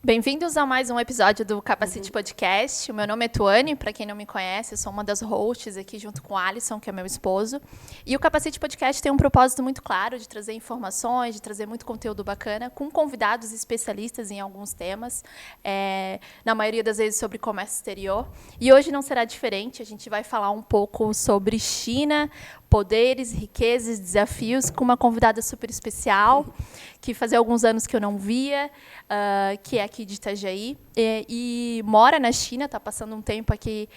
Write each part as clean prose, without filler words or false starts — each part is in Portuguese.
Bem-vindos a mais um episódio do Capacity Podcast. O meu nome é Tuane, para quem não me conhece, eu sou uma das hosts aqui junto com o Alisson, que é meu esposo. E o Capacity Podcast tem um propósito muito claro de trazer informações, de trazer muito conteúdo bacana, com convidados especialistas em alguns temas, na maioria das vezes sobre comércio exterior. E hoje não será diferente, a gente vai falar um pouco sobre China, poderes, riquezas, desafios, com uma convidada super especial, que fazia alguns anos que eu não via, que é aqui de Itajaí, e mora na China, está passando um tempo aqui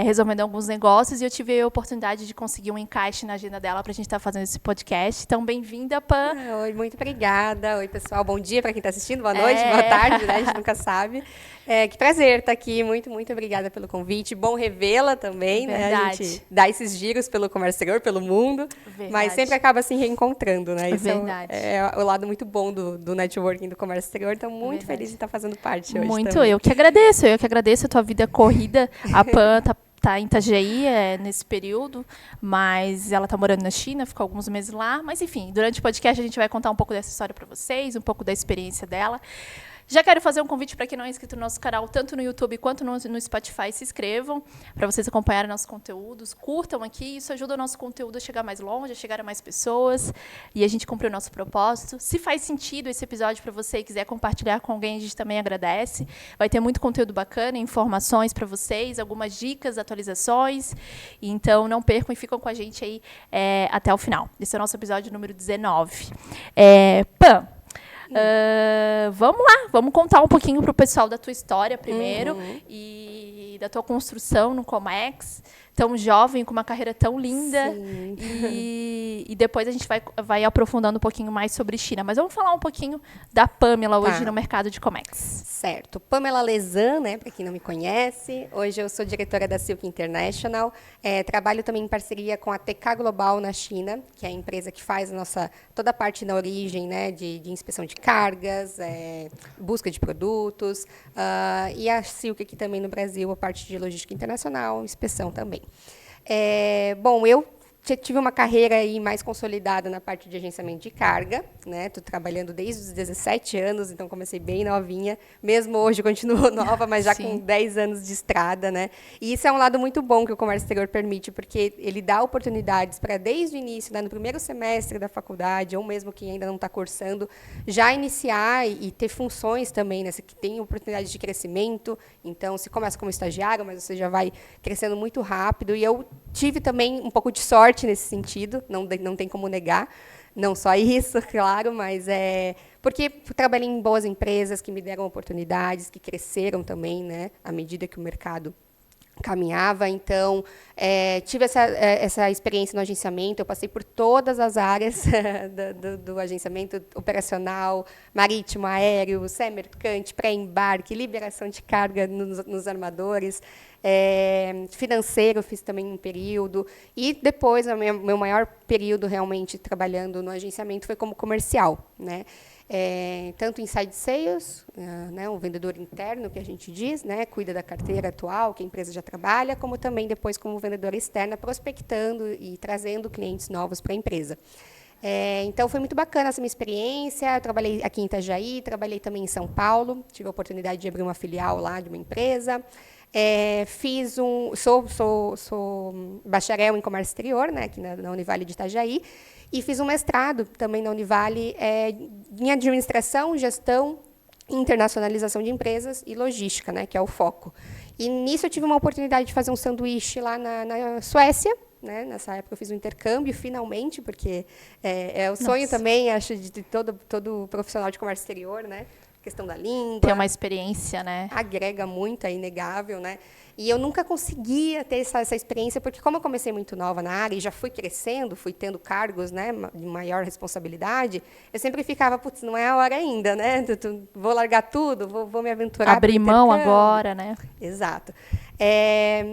resolvendo alguns negócios, e eu tive a oportunidade de conseguir um encaixe na agenda dela para a gente estar fazendo esse podcast. Então, bem-vinda, Pan. Oi, muito obrigada. Oi, pessoal. Bom dia para quem está assistindo, boa noite, boa tarde, né? A gente nunca sabe. Que prazer estar aqui. Muito, muito obrigada pelo convite. Bom revê-la também, né? A gente dá esses giros pelo comércio exterior, pelo mundo, mas sempre acaba se reencontrando, né? Isso é o lado muito bom do networking do comércio exterior. Então, muito feliz de estar fazendo parte hoje muito também. Eu que agradeço a tua vida corrida. A Pan tá em Itajaí nesse período, mas ela tá morando na China, ficou alguns meses lá. Mas, enfim, durante o podcast a gente vai contar um pouco dessa história para vocês, um pouco da experiência dela. Já quero fazer um convite para quem não é inscrito no nosso canal, tanto no YouTube quanto no Spotify. Se inscrevam para vocês acompanharem nossos conteúdos. Curtam aqui, isso ajuda o nosso conteúdo a chegar mais longe, a chegar a mais pessoas. E a gente cumprir o nosso propósito. Se faz sentido esse episódio para você e quiser compartilhar com alguém, a gente também agradece. Vai ter muito conteúdo bacana, informações para vocês, algumas dicas, atualizações. Então, não percam e ficam com a gente aí até o final. Esse é o nosso episódio número 19. Pan, vamos lá, vamos contar um pouquinho para o pessoal da tua história primeiro e da tua construção no Comex, tão jovem, com uma carreira tão linda. E depois a gente vai aprofundando um pouquinho mais sobre China. Mas vamos falar um pouquinho da Pamela hoje no mercado de Comex. Certo. Pamela Lezan, né, para quem não me conhece. Hoje eu sou diretora da Silk International. Trabalho também em parceria com a TK Global na China, que é a empresa que faz toda a parte na origem, né, de inspeção de cargas, busca de produtos. E a Silk aqui também no Brasil, a parte de logística internacional, inspeção também. Bom, eu tive uma carreira aí mais consolidada na parte de agenciamento de carga, né? Estou trabalhando desde os 17 anos, então comecei bem novinha. Mesmo hoje continuo nova, mas já com 10 anos de estrada, né? E isso é um lado muito bom que o comércio exterior permite, porque ele dá oportunidades para, desde o início, né, no primeiro semestre da faculdade, ou mesmo quem ainda não está cursando, já iniciar e ter funções também, né? Que tem oportunidade de crescimento. Então, se começa como estagiário, mas você já vai crescendo muito rápido. E eu tive também um pouco de sorte nesse sentido, não tem como negar, não só isso, claro, mas porque trabalhei em boas empresas que me deram oportunidades, que cresceram também, né, à medida que o mercado caminhava. Então, tive essa experiência no agenciamento. Eu passei por todas as áreas do agenciamento operacional, marítimo, aéreo, mercante, pré-embarque, liberação de carga nos armadores, financeiro, fiz também um período. E depois, meu maior período realmente trabalhando no agenciamento foi como comercial, né? Tanto inside sales, né, um vendedor interno, que a gente diz, né, cuida da carteira atual, que a empresa já trabalha, como também depois como vendedora externa, prospectando e trazendo clientes novos para a empresa. Então, foi muito bacana essa minha experiência. Eu trabalhei aqui em Itajaí, trabalhei também em São Paulo, tive a oportunidade de abrir uma filial lá de uma empresa. Sou bacharel em comércio exterior, né, aqui na Univale de Itajaí, e fiz um mestrado também na Univale em administração, gestão, internacionalização de empresas e logística, né, que é o foco. E nisso eu tive uma oportunidade de fazer um sanduíche lá na Suécia, né? Nessa época eu fiz um intercâmbio, finalmente, porque é o sonho também, acho, de todo profissional de comércio exterior, né? Questão da língua. Tem uma experiência, né? Agrega muito, é inegável, né? E eu nunca conseguia ter essa experiência, porque como eu comecei muito nova na área e já fui crescendo, fui tendo cargos, né, de maior responsabilidade, eu sempre ficava, putz, não é a hora ainda, né? Vou largar tudo, vou me aventurar. Abrir mão agora, né? Exato.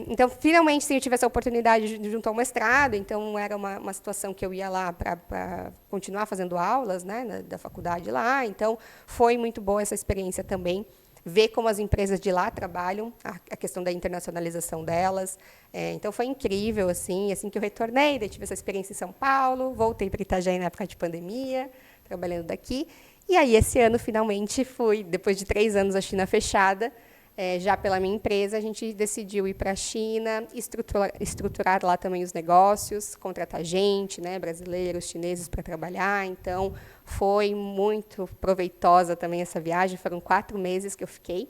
Então, finalmente, sim, eu tive essa oportunidade junto ao mestrado, então era uma situação que eu ia lá para continuar fazendo aulas, né, da faculdade lá, então foi muito boa essa experiência também, ver como as empresas de lá trabalham, a questão da internacionalização delas. Então, foi incrível, assim que eu retornei, daí tive essa experiência em São Paulo, voltei para Itajaí na época de pandemia, trabalhando daqui. E aí, esse ano, finalmente, depois de 3 anos a China fechada, já pela minha empresa, a gente decidiu ir para a China, estruturar lá também os negócios, contratar gente, né, brasileiros, chineses para trabalhar. Então, foi muito proveitosa também essa viagem. Foram 4 meses que eu fiquei,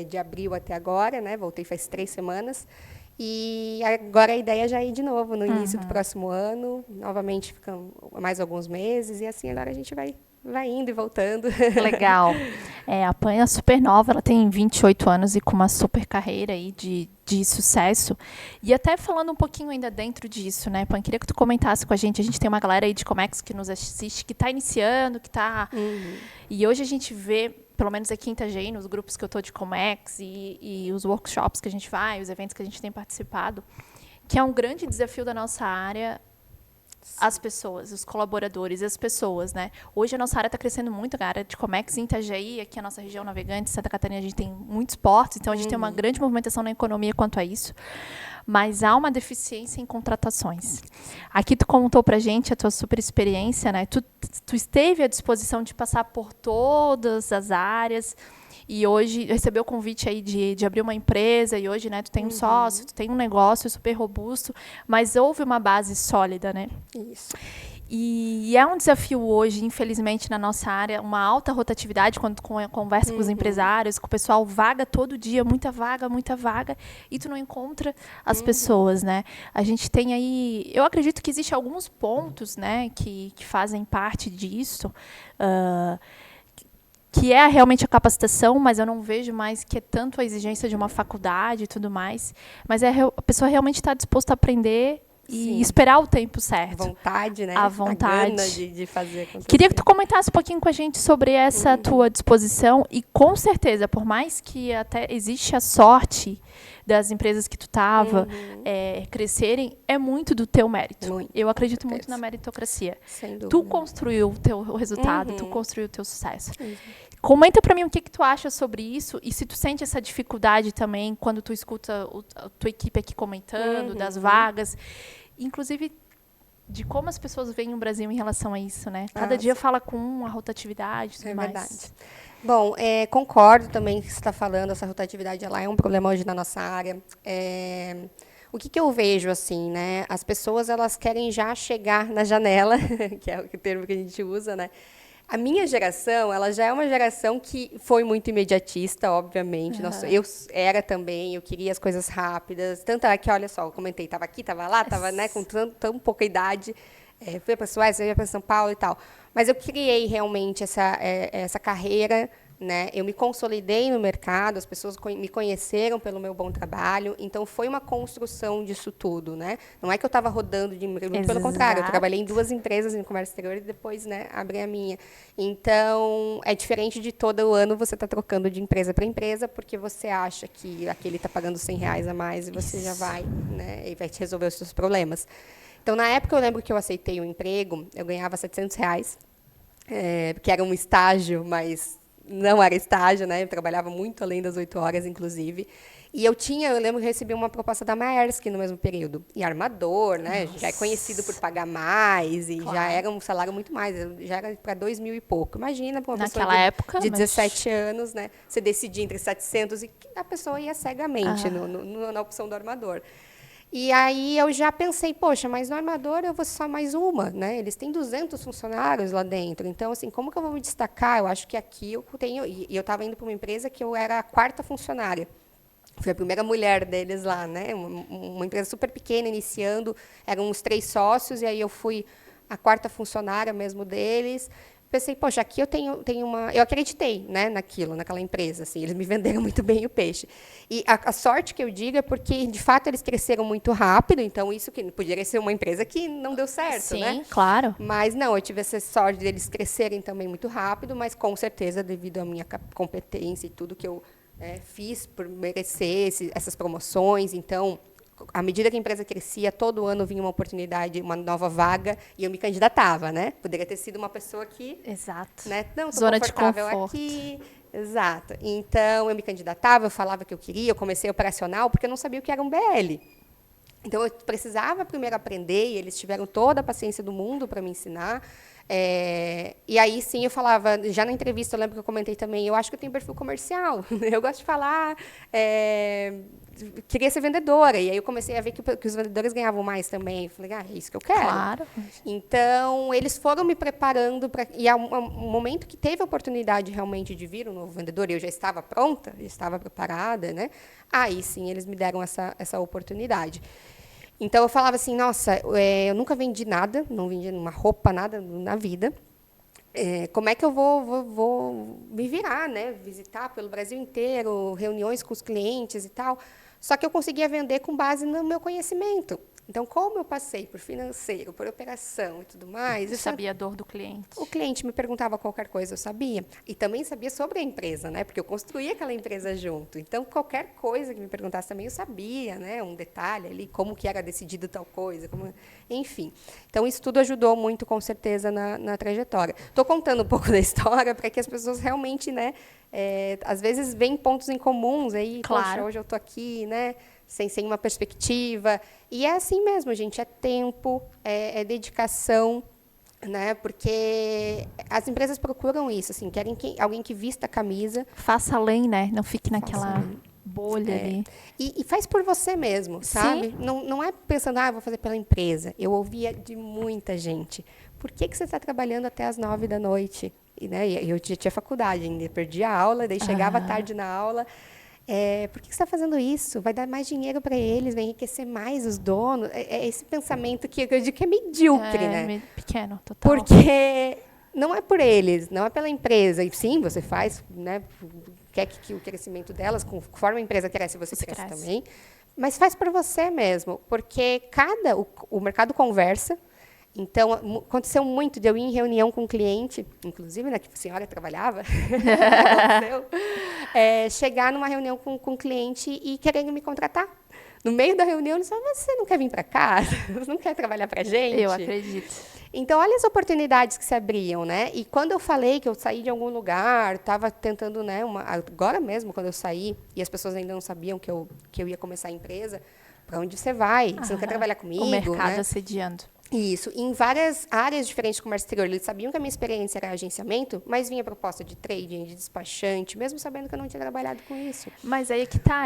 de abril até agora, né? Voltei faz 3 semanas. E agora a ideia é já ir de novo no início do próximo ano. Novamente, ficam mais alguns meses. E assim, agora a gente vai indo e voltando. Legal. A Pan é super nova, ela tem 28 anos e com uma super carreira aí de sucesso. E até falando um pouquinho ainda dentro disso, né, Pan, queria que tu comentasse com a gente tem uma galera aí de Comex que nos assiste, que está iniciando, que está... E hoje a gente vê, pelo menos aqui em Itajaí, nos grupos que eu estou de Comex e os workshops que a gente vai, os eventos que a gente tem participado, que é um grande desafio da nossa área as pessoas, os colaboradores, as pessoas, né? Hoje a nossa área está crescendo muito, a área de Comex em Itajaí, aqui a nossa região navegante, Santa Catarina, a gente tem muitos portos, então a gente tem uma grande movimentação na economia quanto a isso, mas há uma deficiência em contratações. Aqui tu contou pra gente a tua super experiência, né? Tu esteve à disposição de passar por todas as áreas, e hoje recebeu o convite aí de abrir uma empresa, e hoje, né, tu tem um sócio, tu tem um negócio super robusto, mas houve uma base sólida, né? Isso. E é um desafio hoje, infelizmente, na nossa área, uma alta rotatividade, quando tu conversa com os empresários, com o pessoal, vaga todo dia, muita vaga, e tu não encontra as pessoas, né? A gente tem aí... Eu acredito que existem alguns pontos, né, que fazem parte disso, que é realmente a capacitação, mas eu não vejo mais que é tanto a exigência de uma faculdade e tudo mais, mas a pessoa realmente está disposta a aprender e esperar o tempo certo. A vontade, né? A vontade. A gana de fazer acontecer. Queria que tu comentasse um pouquinho com a gente sobre essa tua disposição e, com certeza, por mais que até existe a sorte das empresas que tu estava crescerem, é muito do teu mérito. Muito, eu acredito muito na meritocracia. Sem dúvida. Tu construiu o teu resultado, tu construiu o teu sucesso. Comenta para mim o que tu acha sobre isso e se tu sente essa dificuldade também quando tu escuta a tua equipe aqui comentando das vagas, inclusive de como as pessoas veem o Brasil em relação a isso, né? Cada dia fala com a rotatividade e tudo mais. Verdade. Bom, concordo também com o que você está falando, essa rotatividade ela é um problema hoje na nossa área. O que eu vejo, assim, né? As pessoas, elas querem já chegar na janela, que é o termo que a gente usa, né? A minha geração, ela já é uma geração que foi muito imediatista, obviamente. Nossa, eu era também, eu queria as coisas rápidas. Tanto é que, olha só, eu comentei, estava aqui, estava lá, estava, né, com tão pouca idade. Fui para Suécia, fui para São Paulo e tal. Mas eu criei realmente essa carreira, né? Eu me consolidei no mercado, as pessoas me conheceram pelo meu bom trabalho, então foi uma construção disso tudo, né? Não é que eu estava rodando de emprego, pelo contrário, eu trabalhei em 2 empresas em comércio exterior e depois, né, abri a minha. Então, é diferente de todo ano você tá trocando de empresa para empresa, porque você acha que aquele está pagando R$100 a mais e você já vai, né, e vai te resolver os seus problemas. Então, na época, eu lembro que eu aceitei um emprego, eu ganhava R$700, que era um estágio, mas não era estágio, né? Eu trabalhava muito além das 8 horas, inclusive. E eu lembro que recebi uma proposta da Maersk no mesmo período. E armador, né? Já é conhecido por pagar mais, e já era um salário muito mais, já era para 2.000 e pouco. Imagina para uma pessoa de 17 anos, né? Você decidir entre 700 e a pessoa ia cegamente na opção do armador. E aí eu já pensei, poxa, mas no armador eu vou ser só mais uma, né? Eles têm 200 funcionários lá dentro. Então, assim, como que eu vou me destacar? Eu acho que aqui eu tenho... E eu estava indo para uma empresa que eu era a 4ª funcionária. Fui a primeira mulher deles lá, né? Uma empresa super pequena, iniciando. Eram uns 3 sócios, e aí eu fui a 4ª funcionária mesmo deles. Pensei, poxa, aqui eu tenho uma... Eu acreditei, né, naquela empresa, assim, eles me venderam muito bem o peixe. E a sorte que eu digo é porque, de fato, eles cresceram muito rápido, então isso que poderia ser uma empresa que não deu certo, né? Sim, claro. Mas não, eu tive essa sorte deles crescerem também muito rápido, mas com certeza devido à minha competência e tudo que eu fiz por merecer essas promoções, então... À medida que a empresa crescia, todo ano vinha uma oportunidade, uma nova vaga, e eu me candidatava, né? Poderia ter sido uma pessoa que... Exato. Né? Não, estou Zona de confortável conforto. aqui. Exato. Então, eu me candidatava, eu falava que eu queria, eu comecei operacional, porque eu não sabia o que era um BL. Então, eu precisava primeiro aprender, e eles tiveram toda a paciência do mundo para me ensinar. E aí, sim, eu falava, já na entrevista, eu lembro que eu comentei também, eu acho que eu tenho perfil comercial, eu gosto de falar, queria ser vendedora, e aí eu comecei a ver que os vendedores ganhavam mais também, eu falei, é isso que eu quero. Claro. Então, eles foram me preparando, e ao momento que teve a oportunidade realmente de vir um novo vendedor, e eu já estava pronta, já estava preparada, né? Aí, sim, eles me deram essa oportunidade. Então, eu falava assim, nossa, eu nunca vendi nada, não vendi uma roupa, nada na vida. Como é que eu vou me virar, né? Visitar pelo Brasil inteiro, reuniões com os clientes e tal. Só que eu conseguia vender com base no meu conhecimento. Então, como eu passei por financeiro, por operação e tudo mais... Você sabia a dor do cliente. O cliente me perguntava qualquer coisa, eu sabia. E também sabia sobre a empresa, né? Porque eu construí aquela empresa junto. Então, qualquer coisa que me perguntasse também, eu sabia, né? Um detalhe ali, como que era decidido tal coisa, enfim. Então, isso tudo ajudou muito, com certeza, na trajetória. Estou contando um pouco da história para que as pessoas realmente, né? Às vezes, veem pontos em comuns aí. Claro. Poxa, hoje eu estou aqui, né? Sem uma perspectiva. E é assim mesmo, gente. É tempo, é dedicação, né? Porque as empresas procuram isso, assim, querem alguém que vista a camisa. Faça além, né? Não fique naquela bolha ali. E faz por você mesmo, sabe? Não é pensando, vou fazer pela empresa. Eu ouvia de muita gente. Por que você está trabalhando até as 9 da noite? E, né, eu tinha faculdade ainda, perdi a aula, daí chegava tarde na aula. Por que você está fazendo isso? Vai dar mais dinheiro para eles, vai enriquecer mais os donos. É esse pensamento que eu digo que é medíocre, né? Pequeno, total. Porque não é por eles, não é pela empresa. E sim, você faz, né? Quer que o crescimento delas, conforme a empresa cresce, você cresce também. Mas faz por você mesmo, porque o mercado conversa. Então, aconteceu muito de eu ir em reunião com um cliente, inclusive, né, que a senhora trabalhava, chegar numa reunião com um cliente e querendo me contratar. No meio da reunião, ele falou, você não quer vir para cá? Você não quer trabalhar para a gente? Eu acredito. Então, olha as oportunidades que se abriam, né? E quando eu falei que eu saí de algum lugar, estava tentando, né, agora mesmo, quando eu saí, e as pessoas ainda não sabiam que eu ia começar a empresa, para onde você vai? Você não quer trabalhar comigo? O mercado, né? Assediando. Isso. Em várias áreas diferentes do comércio exterior. Eles sabiam que a minha experiência era agenciamento, mas vinha proposta de trading, de despachante, mesmo sabendo que eu não tinha trabalhado com isso. Mas aí que tá.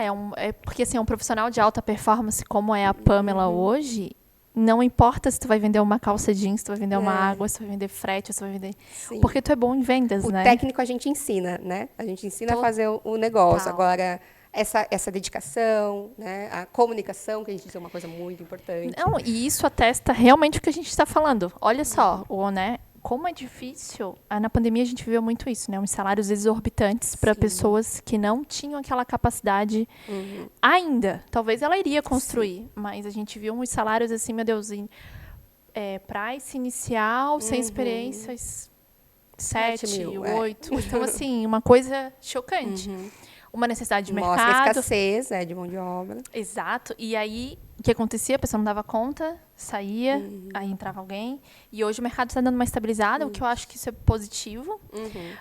Porque assim, um profissional de alta performance, como é a Pamela hoje, não importa se tu vai vender uma calça jeans, se tu vai vender uma água, se tu vai vender frete, se tu vai vender... Sim. Porque tu é bom em vendas, né? O técnico a gente ensina, né? A gente ensina a fazer o negócio. Agora... Essa dedicação, né? A comunicação, que a gente diz é uma coisa muito importante. Não, e isso atesta realmente o que a gente está falando. Olha só, né? Como é difícil. Na pandemia a gente viu muito isso, né? Uns salários exorbitantes para pessoas que não tinham aquela capacidade ainda. Talvez ela iria construir, mas a gente viu uns salários assim, meu Deus, price inicial, sem experiências, 7, 8. Então, assim, uma coisa chocante. Uma necessidade de mercado. Mostra a escassez de mão de obra. Exato. E aí, o que acontecia? A pessoa não dava conta, saía, aí entrava alguém. E hoje o mercado está dando uma estabilizada, o que eu acho que isso é positivo.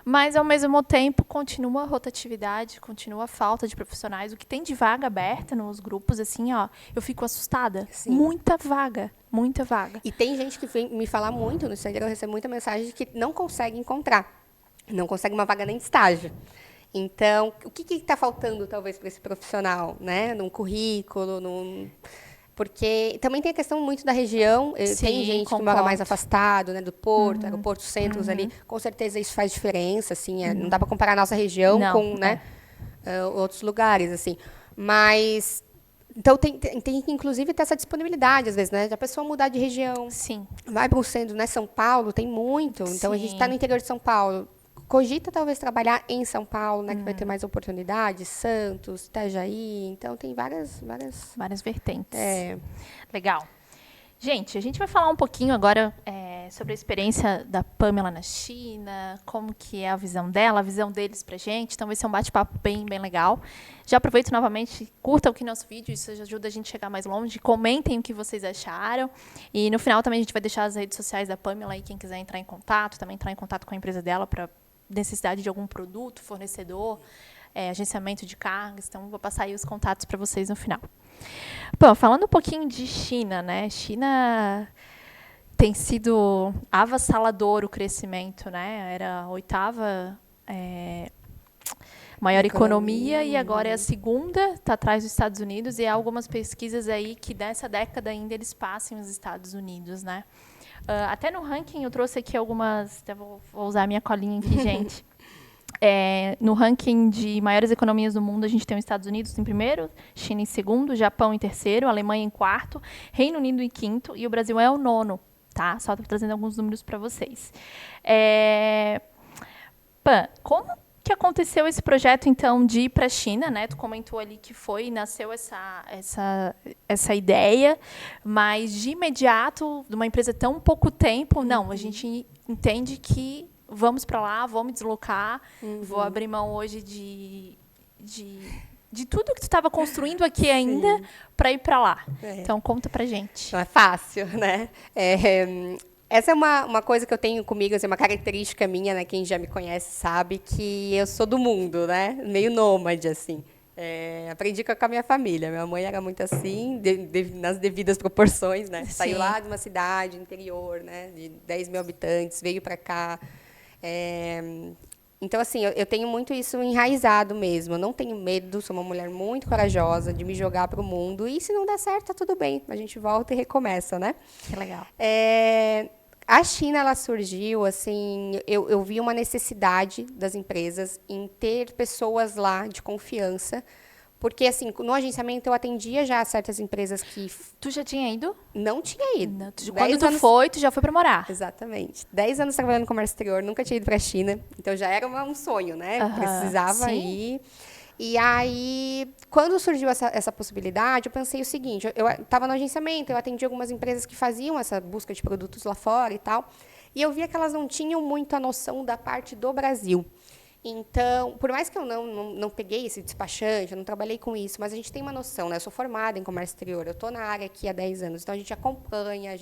Mas, ao mesmo tempo, continua a rotatividade, continua a falta de profissionais. O que tem de vaga aberta nos grupos, assim, eu fico assustada. Sim. Muita vaga. Muita vaga. E tem gente que vem me falar muito no Instagram, eu recebo muita mensagem de que não consegue encontrar. Não consegue uma vaga nem de estágio. Então, o que está faltando, talvez, para esse profissional, né? Num currículo, Porque também tem a questão muito da região. Sim, tem gente que mora mais afastado, né? Do porto, aeroportos, centros ali. Com certeza isso faz diferença, assim. Não dá para comparar a nossa região com, né? Outros lugares, assim. Mas... Então, tem que, inclusive, ter essa disponibilidade, às vezes, né? De a pessoa mudar de região. Sim. Vai para o centro, né? São Paulo, tem muito. Então, a gente está no interior de São Paulo. Cogita talvez trabalhar em São Paulo, né, que vai ter mais oportunidades, Santos, Itajaí, então tem várias vertentes. Legal. Gente, a gente vai falar um pouquinho agora sobre a experiência da Pamela na China, como que é a visão dela, a visão deles pra gente. Então vai ser um bate-papo bem, bem legal. Já aproveito novamente, curtam aqui nosso vídeo, isso ajuda a gente a chegar mais longe. Comentem o que vocês acharam. E no final também a gente vai deixar as redes sociais da Pamela aí, quem quiser entrar em contato, também entrar em contato com a empresa dela para necessidade de algum produto, fornecedor, agenciamento de cargas. Então, vou passar aí os contatos para vocês no final. Bom, falando um pouquinho de China, né? China tem sido avassalador o crescimento, né? Era a 8ª maior economia e agora é a 2ª, está atrás dos Estados Unidos, e há algumas pesquisas aí que nessa década ainda eles passem os Estados Unidos, né? Até no ranking eu trouxe aqui algumas, até vou usar a minha colinha aqui, gente. No ranking de maiores economias do mundo, a gente tem os Estados Unidos em primeiro, China em segundo, Japão em terceiro, Alemanha em quarto, Reino Unido em quinto e o Brasil é o 9º, tá? Só estou trazendo alguns números para vocês. Pan, como que aconteceu esse projeto, então, de ir para a China, né? Tu comentou ali que nasceu essa ideia, mas de imediato, de uma empresa tão pouco tempo, não, a gente entende que vamos para lá, vou me deslocar, vou abrir mão hoje de tudo que tu estava construindo aqui ainda para ir para lá. Então, conta pra gente. Não é fácil, né? Essa é uma coisa que eu tenho comigo, assim, uma característica minha, né? Quem já me conhece sabe que eu sou do mundo, né? Meio nômade, assim. Aprendi com a minha família. Minha mãe era muito assim, nas devidas proporções, né? Sim. Saiu lá de uma cidade interior, né? De 10 mil habitantes, veio para cá. Então, assim, eu tenho muito isso enraizado mesmo. Eu não tenho medo, sou uma mulher muito corajosa de me jogar para o mundo. E se não der certo, tá tudo bem. A gente volta e recomeça, né? Que legal. A China, ela surgiu, assim, eu vi uma necessidade das empresas em ter pessoas lá de confiança, porque, assim, no agenciamento eu atendia já certas empresas que... Tu já tinha ido? Não tinha ido. Não, quando tu foi, tu já foi para morar. Exatamente. 10 anos trabalhando no comércio exterior, nunca tinha ido para a China, então já era um sonho, né? Precisava ir. E aí, quando surgiu essa possibilidade, eu pensei o seguinte, eu estava no agenciamento, eu atendi algumas empresas que faziam essa busca de produtos lá fora e tal, e eu via que elas não tinham muito a noção da parte do Brasil. Então, por mais que eu não peguei esse despachante, eu não trabalhei com isso, mas a gente tem uma noção, né? Eu sou formada em comércio exterior, eu estou na área aqui há 10 anos, então a gente acompanha,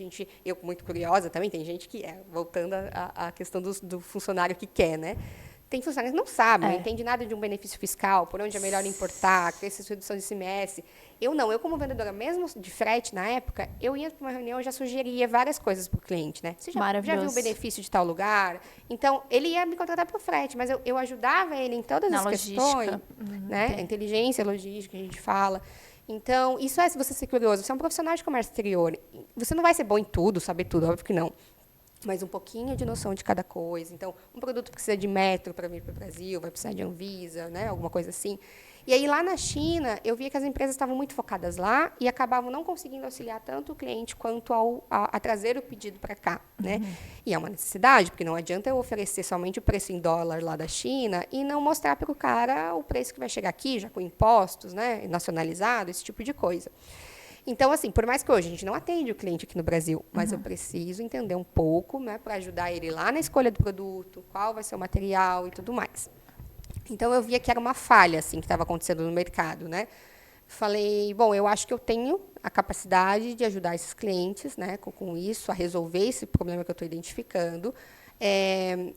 eu muito curiosa também, tem gente que voltando à questão do funcionário que quer, né? Tem funcionários que não sabem, não entendem nada de um benefício fiscal, por onde é melhor importar, essa redução de ICMS. Eu não, eu como vendedora, mesmo de frete na época, eu ia para uma reunião e já sugeria várias coisas para o cliente, né? Você já viu o benefício de tal lugar? Então, ele ia me contratar para o frete, mas eu ajudava ele em todas as questões, né? A inteligência, a logística, que a gente fala. Então, isso se você ser curioso, você é um profissional de comércio exterior, você não vai ser bom em tudo, saber tudo, óbvio que não. Mas um pouquinho de noção de cada coisa. Então, um produto precisa de metro para vir para o Brasil, vai precisar de Anvisa, né? Alguma coisa assim. E aí, lá na China, eu via que as empresas estavam muito focadas lá e acabavam não conseguindo auxiliar tanto o cliente quanto a trazer o pedido para cá, né? E é uma necessidade, porque não adianta eu oferecer somente o preço em dólar lá da China e não mostrar para o cara o preço que vai chegar aqui, já com impostos, né? Nacionalizado, esse tipo de coisa. Então, assim, por mais que hoje a gente não atende o cliente aqui no Brasil, mas eu preciso entender um pouco, né, para ajudar ele lá na escolha do produto, qual vai ser o material e tudo mais. Então, eu via que era uma falha, assim, que estava acontecendo no mercado, né? Falei, bom, eu acho que eu tenho a capacidade de ajudar esses clientes, né, com isso, a resolver esse problema que eu estou identificando.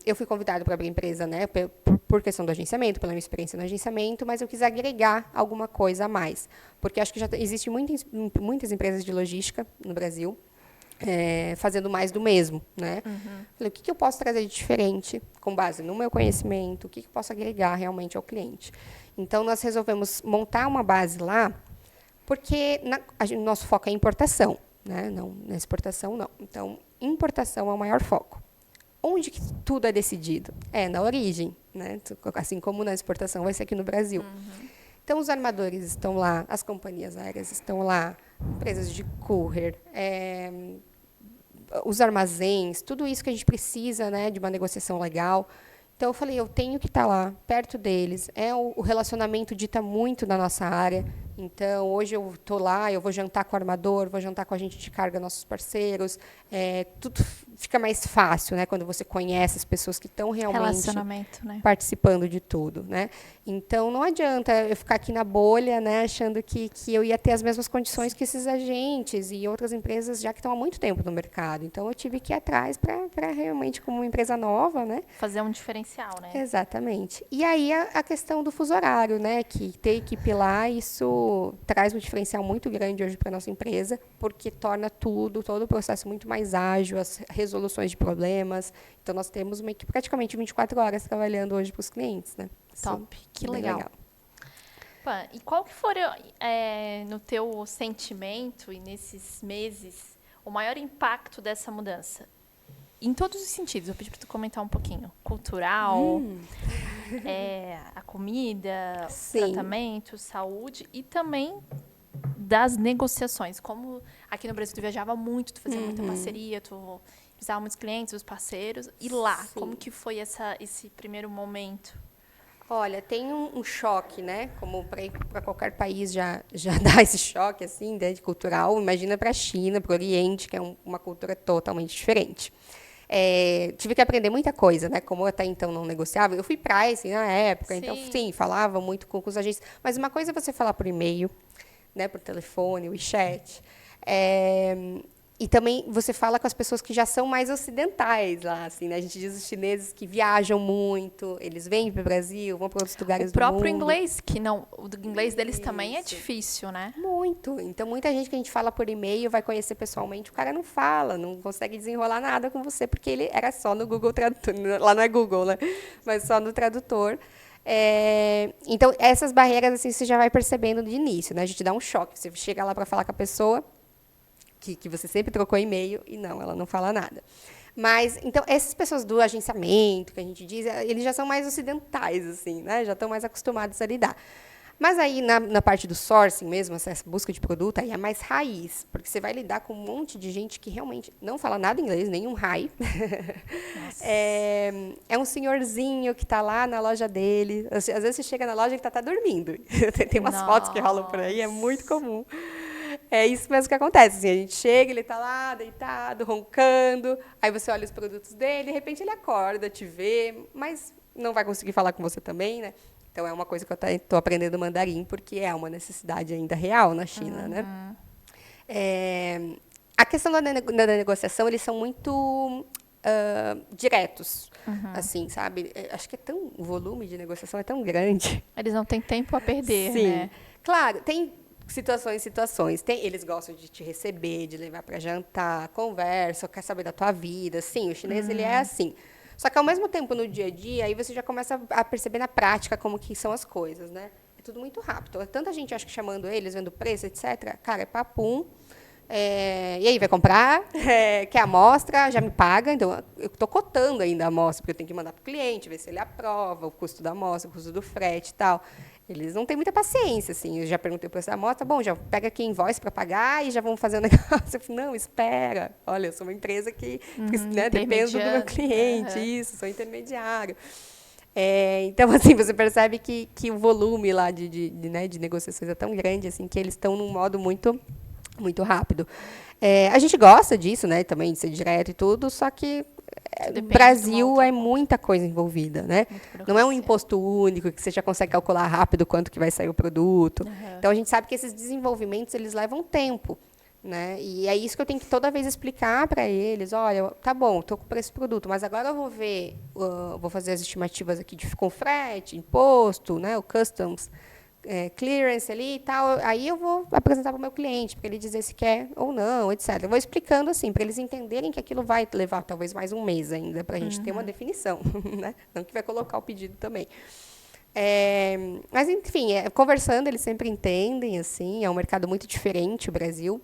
Eu fui convidada para abrir empresa, né, por questão do agenciamento, pela minha experiência no agenciamento, mas eu quis agregar alguma coisa a mais, porque acho que já existe muitas empresas de logística no Brasil fazendo mais do mesmo, né? Falei, o que eu posso trazer de diferente com base no meu conhecimento, o que eu posso agregar realmente ao cliente? Então, nós resolvemos montar uma base lá, porque nosso foco é importação, né? Não, na exportação, não. Então, importação é o maior foco. Onde que tudo é decidido? Na origem, né? Assim como na exportação vai ser aqui no Brasil. Então, os armadores estão lá, as companhias aéreas estão lá, empresas de courier, os armazéns, tudo isso que a gente precisa, né, de uma negociação legal. Então, eu falei, eu tenho que estar lá, perto deles. O relacionamento dita muito na nossa área. Então, hoje eu estou lá, eu vou jantar com o armador, vou jantar com a gente de carga, nossos parceiros, tudo fica mais fácil, né? Quando você conhece as pessoas que estão realmente Relacionamento, né? participando de tudo, né? Então, não adianta eu ficar aqui na bolha, né? Achando que eu ia ter as mesmas condições que esses agentes e outras empresas já que estão há muito tempo no mercado. Então, eu tive que ir atrás para realmente, como uma empresa nova, né? Fazer um diferencial, né? Exatamente. E aí, a questão do fuso horário, né? Que ter equipe lá, isso traz um diferencial muito grande hoje para a nossa empresa, porque torna todo o processo muito mais ágil, as resoluções de problemas. Então, nós temos uma equipe praticamente 24 horas trabalhando hoje para os clientes, né? Top, Sim, que bem legal. Pá, e qual que foi, no teu sentimento e nesses meses, o maior impacto dessa mudança? Em todos os sentidos, eu pedi para tu comentar um pouquinho. Cultural, a comida, Sim. tratamento, saúde e também das negociações. Como aqui no Brasil tu viajava muito, tu fazia muita parceria, tu visitava muitos clientes, os parceiros. E lá, Sim. como que foi esse primeiro momento? Olha, tem um choque, né? Como para qualquer país já dá esse choque, assim, né, de cultural. Imagina para a China, para o Oriente, que é uma cultura totalmente diferente. Tive que aprender muita coisa, né? Como eu até então não negociava. Eu fui pricing na época, então, sim, falava muito com os agentes. Mas uma coisa é você falar por e-mail, né? Por telefone, WeChat. E também você fala com as pessoas que já são mais ocidentais lá, assim, né? A gente diz os chineses que viajam muito, eles vêm para o Brasil, vão para outros lugares do mundo. O próprio inglês, que não, o inglês deles também é difícil, né? Muito. Então, muita gente que a gente fala por e-mail vai conhecer pessoalmente, o cara não fala, não consegue desenrolar nada com você, porque ele era só no Google Tradutor. Lá não é Google, né? Mas só no tradutor. Então, essas barreiras, assim, você já vai percebendo de início, né? A gente dá um choque. Você chega lá para falar com a pessoa que você sempre trocou e-mail e não, ela não fala nada. Mas, então, essas pessoas do agenciamento, que a gente diz, eles já são mais ocidentais, assim, né? Já estão mais acostumados a lidar. Mas aí, na parte do sourcing mesmo, essa busca de produto, aí é mais raiz, porque você vai lidar com um monte de gente que realmente não fala nada inglês, nenhum hi. É um senhorzinho que está lá na loja dele. Às vezes você chega na loja e ele está dormindo. Tem umas fotos que rolam por aí, é muito comum. É isso mesmo que acontece. Assim, a gente chega, ele está lá, deitado, roncando. Aí você olha os produtos dele, de repente ele acorda, te vê, mas não vai conseguir falar com você também, né? Então, é uma coisa que eu estou aprendendo mandarim, porque é uma necessidade ainda real na China, né? A questão da negociação, eles são muito diretos, assim, sabe? Acho que o volume de negociação é tão grande. Eles não têm tempo a perder, Sim. né? Claro, tem situações. Eles gostam de te receber, de levar para jantar, conversa, quer saber da tua vida. Sim, o chinês, ele é assim. Só que, ao mesmo tempo, no dia a dia, aí você já começa a perceber na prática como que são as coisas, né? É tudo muito rápido. Tanta gente, acho que chamando eles, vendo preço, etc. Cara, é papum. E aí, vai comprar? Quer amostra? Já me paga. Então, eu estou cotando ainda a amostra, porque eu tenho que mandar para o cliente, ver se ele aprova, o custo da amostra, o custo do frete e tal. Eles não têm muita paciência, assim. Eu já perguntei o preço da amostra, bom, já pega aqui invoice para pagar e já vamos fazer o negócio. Eu falei, não, espera. Olha, eu sou uma empresa que né, dependo do meu cliente, isso, sou intermediário. Então, assim, você percebe que o volume lá de negociações é tão grande, assim, que eles estão num modo muito rápido. A gente gosta disso, né, também, de ser direto e tudo, só que no Brasil é muita coisa envolvida, né? Não é um imposto único que você já consegue calcular rápido quanto que vai sair o produto. Então, a gente sabe que esses desenvolvimentos, eles levam tempo, né? E é isso que eu tenho que toda vez explicar para eles. Olha, tá bom, estou com esse produto, mas agora eu vou ver, vou fazer as estimativas aqui com frete, imposto, né? O customs, clearance ali e tal. Aí eu vou apresentar para o meu cliente, para ele dizer se quer ou não, etc. Eu vou explicando assim, para eles entenderem que aquilo vai levar talvez mais um mês ainda, para a gente ter uma definição, né? Não que vai colocar o pedido também. Mas, enfim, conversando, eles sempre entendem, assim, é um mercado muito diferente, o Brasil.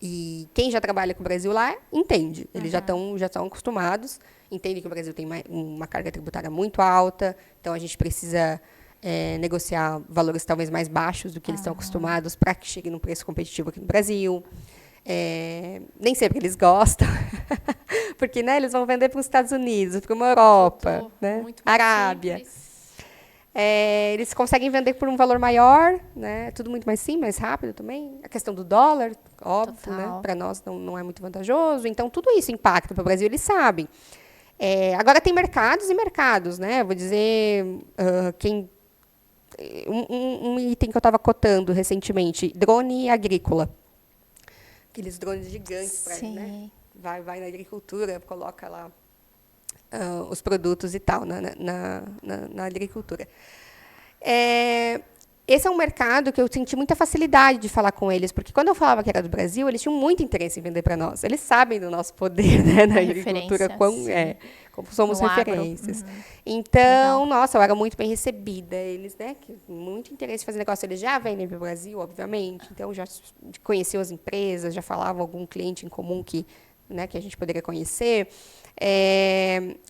E quem já trabalha com o Brasil lá entende. Eles já estão acostumados, entendem que o Brasil tem uma carga tributária muito alta, então a gente precisa negociar valores talvez mais baixos do que eles estão acostumados para que chegue num preço competitivo aqui no Brasil. Nem sempre eles gostam, porque, né, eles vão vender para os Estados Unidos, para uma Europa, né, Arábia. Eles conseguem vender por um valor maior, né? Tudo muito mais simples, mais rápido também. A questão do dólar, óbvio, né? Para nós não é muito vantajoso. Então, tudo isso impacta para o Brasil, eles sabem. Agora, tem mercados e mercados, né? Vou dizer, um item que eu estava cotando recentemente, drone agrícola. Aqueles drones gigantes, né? Vai na agricultura, coloca lá os produtos e tal na agricultura. Esse é um mercado que eu senti muita facilidade de falar com eles, porque quando eu falava que era do Brasil, eles tinham muito interesse em vender para nós. Eles sabem do nosso poder, né, na agricultura, como somos no referências. Então, legal. Nossa, eu era muito bem recebida. Eles, né, muito interesse em fazer negócio. Eles já vendem para o Brasil, obviamente. Então, já conheciam as empresas, já falavam algum cliente em comum que a gente poderia conhecer.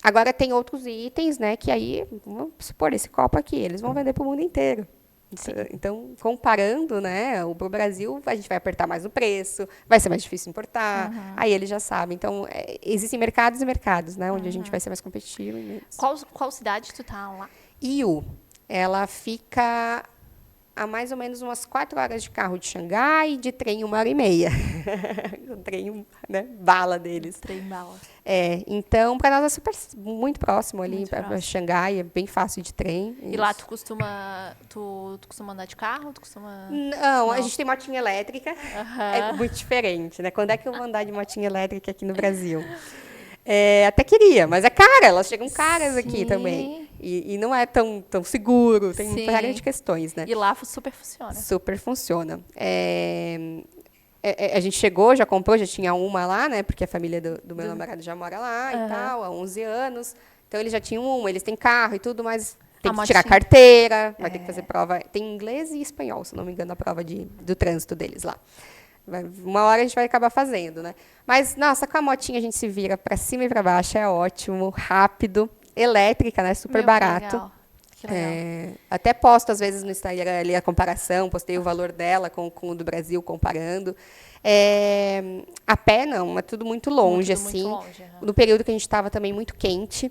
Agora, tem outros itens, né, que aí, vamos supor, esse copo aqui, eles vão vender para o mundo inteiro. Então, comparando, né, para o Brasil, a gente vai apertar mais o preço, vai ser mais difícil importar, aí eles já sabem. Então, existem mercados e mercados, né, onde a gente vai ser mais competitivo. Qual cidade tu tá lá? Iu. Ela fica a mais ou menos umas 4 horas de carro de Xangai e de trem 1h30. O trem, né, bala deles. Trem bala. Então, para nós é muito próximo ali, para Xangai, é bem fácil de trem. E lá tu costuma andar de carro? Não, a gente tem motinha elétrica, é muito diferente, né? Quando é que eu vou andar de motinha elétrica aqui no Brasil? Até queria, mas é cara, elas chegam caras aqui também. E não é tão sécuro, tem uma série de questões, né? E lá super funciona. Super funciona. A gente chegou, já comprou, já tinha uma lá, né? Porque a família do meu namorado já mora lá e tal, há 11 anos. Então, eles já tinham uma, eles têm carro e tudo, mas tem que tirar carteira, vai ter que fazer prova. Tem inglês e espanhol, se não me engano, a prova do trânsito deles lá. Uma hora a gente vai acabar fazendo, né? Mas, nossa, com a motinha a gente se vira para cima e para baixo, é ótimo, rápido, elétrica, né? Super barato. Que legal. Até posto, às vezes, no Instagram ali a comparação, postei o valor dela com o do Brasil, comparando. A pé, não, é tudo muito longe, assim. Muito longe, no período que a gente estava também muito quente.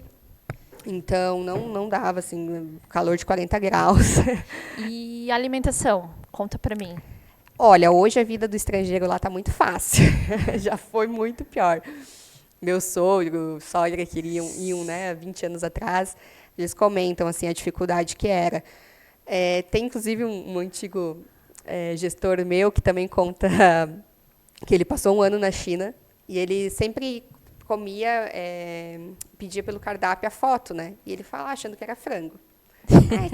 Então, não dava, assim, calor de 40 graus. E alimentação? Conta para mim. Olha, hoje a vida do estrangeiro lá está muito fácil. Já foi muito pior. Meu sogro, sogra que iam, né, 20 anos atrás, eles comentam assim, a dificuldade que era. Tem, inclusive, um antigo gestor meu que também conta que ele passou um ano na China e ele sempre comia, pedia pelo cardápio a foto, né? E ele fala achando que era frango.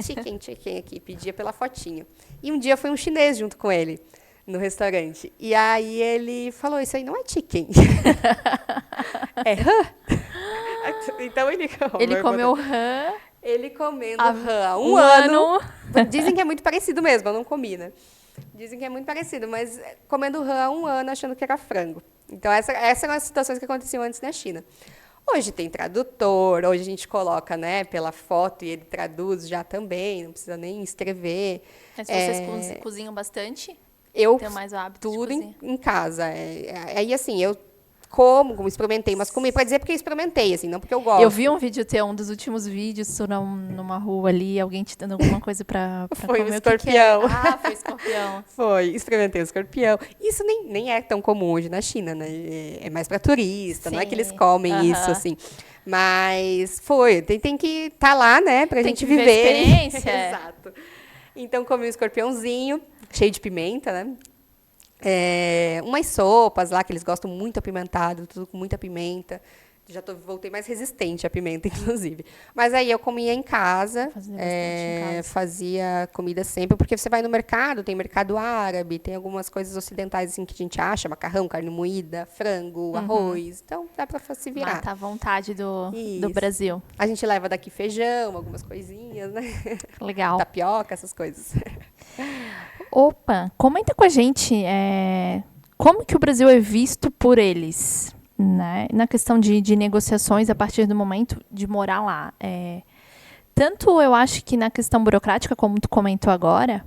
Chicken aqui, pedia pela fotinho. E um dia foi um chinês junto com ele no restaurante. E aí ele falou, isso aí não é chicken. É rã. Então ele comeu rã. Ele comendo rã há um ano. Dizem que é muito parecido mesmo, eu não comi, né? Dizem que é muito parecido, mas comendo rã há um ano achando que era frango. Então essa eram as situações que aconteciam antes na China. Hoje tem tradutor, hoje a gente coloca, né, pela foto e ele traduz já também, não precisa nem escrever. Mas vocês cozinham bastante? Eu tenho mais o hábito tudo de em casa. Aí, assim, eu como experimentei, mas comi para dizer porque eu experimentei, assim, não porque eu gosto. Eu vi um vídeo teu, um dos últimos vídeos, tu numa rua ali, alguém te dando alguma coisa para comer. Foi o escorpião. Foi escorpião. Foi, experimentei o escorpião. Isso nem é tão comum hoje na China, né? É mais para turista, não é que eles comem isso, assim. Mas tem que estar lá, né, pra gente viver. A experiência. Exato. Então, comi um escorpiãozinho, cheio de pimenta, né? Umas sopas lá, que eles gostam muito apimentado, tudo com muita pimenta. Voltei mais resistente à pimenta, inclusive. Mas aí eu comia em casa, fazia comida sempre, porque você vai no mercado, tem mercado árabe, tem algumas coisas ocidentais assim, que a gente acha, macarrão, carne moída, frango, arroz. Então, dá para se virar. Mata à vontade do Brasil. A gente leva daqui feijão, algumas coisinhas, né? Legal. Tapioca, essas coisas. Opa, comenta com a gente como que o Brasil é visto por eles, né? Na questão de negociações a partir do momento de morar lá. Tanto eu acho que na questão burocrática, como tu comentou agora,